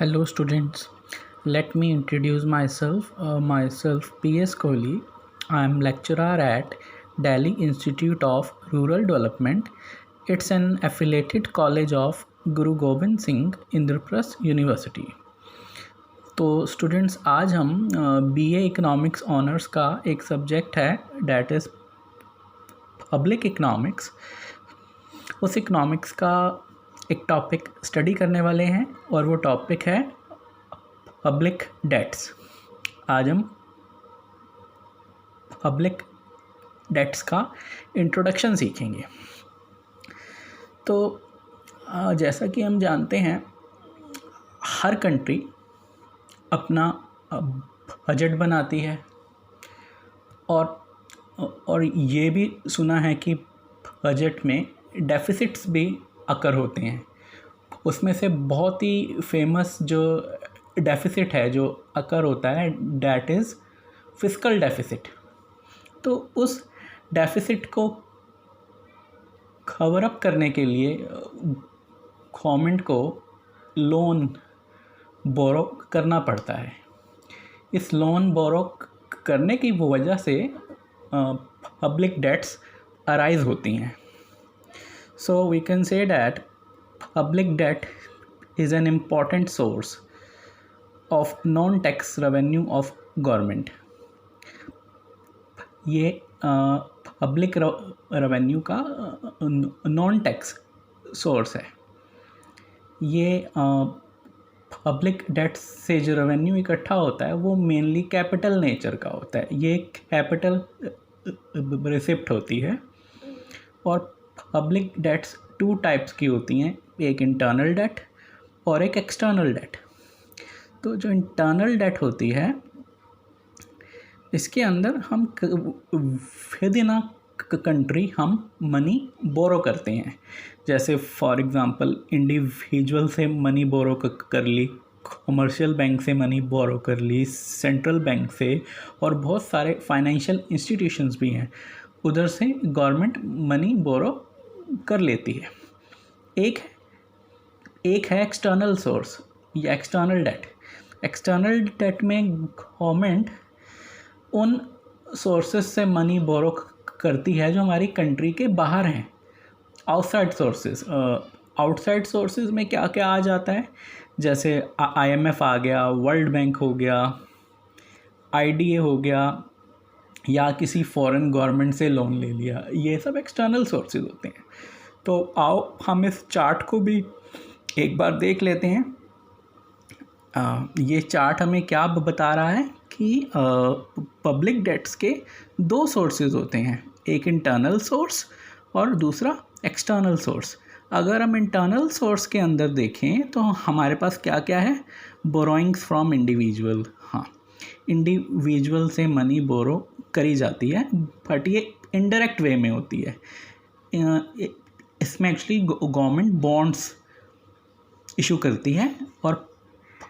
Hello students, let me introduce myself P.S. Kohli. I am lecturer at Delhi Institute of Rural Development. It's an affiliated college of Guru Gobind Singh Indraprasth University. तो students आज हम BA economics honours का एक subject है that is public economics. उस economics का एक topic study करने वाले हैं और वो टॉपिक है पब्लिक डेट्स। आज हम पब्लिक डेट्स का इंट्रोडक्शन सीखेंगे। तो जैसा कि हम जानते हैं हर कंट्री अपना बजट बनाती है और ये भी सुना है कि बजट में डेफिसिट्स भी अकर होते हैं। उसमें से बहुत ही फेमस जो डेफिसिट है जो अकर होता है डैट इज़ फिस्कल डेफिसिट। तो उस डेफिसिट को कवर अप करने के लिए गवर्नमेंट को लोन बोरो करना पड़ता है। इस लोन बोरो करने की वजह से पब्लिक डेट्स अराइज होती हैं। So we can say that public debt is an important source of non-tax revenue of government. ये पब्लिक रेवेन्यू का नॉन टैक्स सोर्स है। ये पब्लिक डेट से जो रेवेन्यू इकट्ठा होता है वो मेनली कैपिटल नेचर का होता है। ये कैपिटल रिसिप्ट होती है। और पब्लिक डेट्स टू टाइप्स की होती हैं, एक इंटरनल डेट और एक एक्सटर्नल डेट। तो जो इंटरनल डेट होती है इसके अंदर हम विद इन अ कंट्री हम मनी बोरो करते हैं। जैसे फॉर एग्ज़ाम्पल इंडिविजुअल से मनी बोरो कर ली, कमर्शियल बैंक से मनी बोरो कर ली, सेंट्रल बैंक से, और बहुत सारे फाइनेंशियल इंस्टीट्यूशंस भी हैं उधर से गवर्नमेंट मनी बोरो कर लेती है। एक है एक्सटर्नल सोर्स या एक्सटर्नल डेट। एक्सटर्नल डेट में गवर्नमेंट उन सोर्सेज से मनी बोरो करती है जो हमारी कंट्री के बाहर हैं, आउटसाइड सोर्सेज। आउटसाइड सोर्सेज में क्या क्या आ जाता है, जैसे IMF आ गया, वर्ल्ड बैंक हो गया, IDA हो गया, या किसी फॉरेन गवर्नमेंट से लोन ले लिया। ये सब एक्सटर्नल सोर्सेज होते हैं। तो आओ हम इस चार्ट को भी एक बार देख लेते हैं। ये चार्ट हमें क्या बता रहा है कि पब्लिक डेट्स के दो सोर्सेज होते हैं, एक इंटरनल सोर्स और दूसरा एक्सटर्नल सोर्स। अगर हम इंटरनल सोर्स के अंदर देखें तो हमारे पास क्या क्या है, बोरोइंग्स फ्रॉम इंडिविजुअल। हाँ, इंडिविजुअल से मनी बोरो करी जाती है, बट ये इनडायरेक्ट वे में होती है। इसमें एक्चुअली गवर्नमेंट बॉन्ड्स इशू करती है और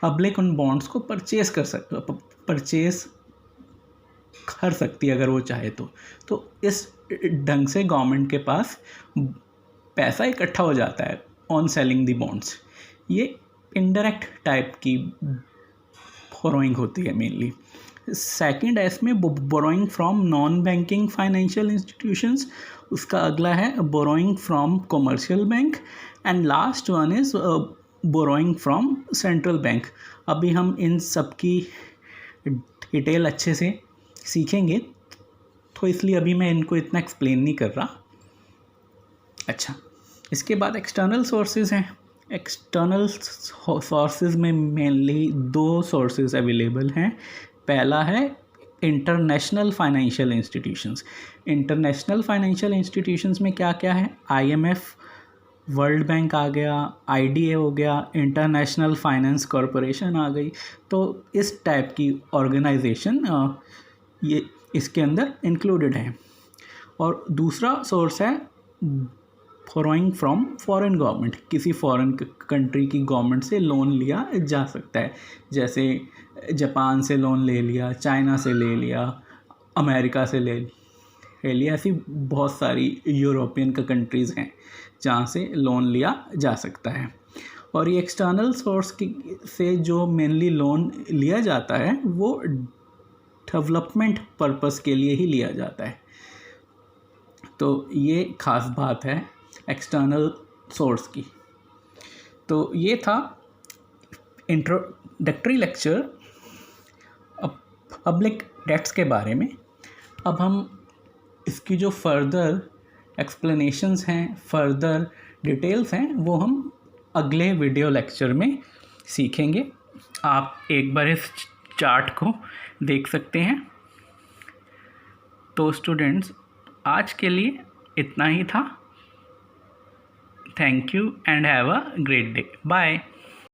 पब्लिक उन बॉन्ड्स को परचेज कर सकती है अगर वो चाहे तो इस ढंग से गवर्नमेंट के पास पैसा इकट्ठा हो जाता है ऑन सेलिंग दी बॉन्ड्स। ये इनडायरेक्ट टाइप की बोरोइंग होती है मेनली। सेकंड है इसमें borrowing from non banking financial institutions. उसका अगला है borrowing from commercial bank and last one is borrowing from central bank. अभी हम इन सब की डिटेल अच्छे से सीखेंगे तो इसलिए अभी मैं इनको इतना एक्सप्लेन नहीं कर रहा। अच्छा, इसके बाद एक्सटर्नल सोर्सेज हैं। एक्सटर्नल सोर्सेज में मेनली दो सोर्सेज अवेलेबल हैं। पहला है international financial institutions. International financial institutions में क्या क्या है, IMF, वर्ल्ड बैंक आ गया, IDA हो गया, इंटरनेशनल फाइनेंस कॉरपोरेशन आ गई। तो इस टाइप की ऑर्गेनाइजेशन ये इसके अंदर इंक्लूडेड है। और दूसरा सोर्स है बोरोइंग फ्रॉम फॉरेन गवर्नमेंट। किसी फॉरेन कंट्री की गवर्नमेंट से लोन लिया जा सकता है, जैसे जापान से लोन ले लिया, चाइना से ले लिया, अमेरिका से ले लिया। ऐसी बहुत सारी यूरोपियन कंट्रीज़ हैं जहाँ से लोन लिया जा सकता है। और ये एक्सटर्नल सोर्स की से जो मेनली लोन लिया जाता है वो डेवलपमेंट पर्पस के लिए ही लिया जाता है। तो ये ख़ास बात है एक्सटर्नल सोर्स की। तो ये था इंट्रोडक्टरी लेक्चर पब्लिक डेट्स के बारे में। अब हम इसकी जो फर्दर एक्सप्लेनेशंस हैं, फर्दर डिटेल्स हैं, वो हम अगले वीडियो लेक्चर में सीखेंगे। आप एक बार इस चार्ट को देख सकते हैं। तो स्टूडेंट्स, आज के लिए इतना ही था। Thank you and have a great day. Bye.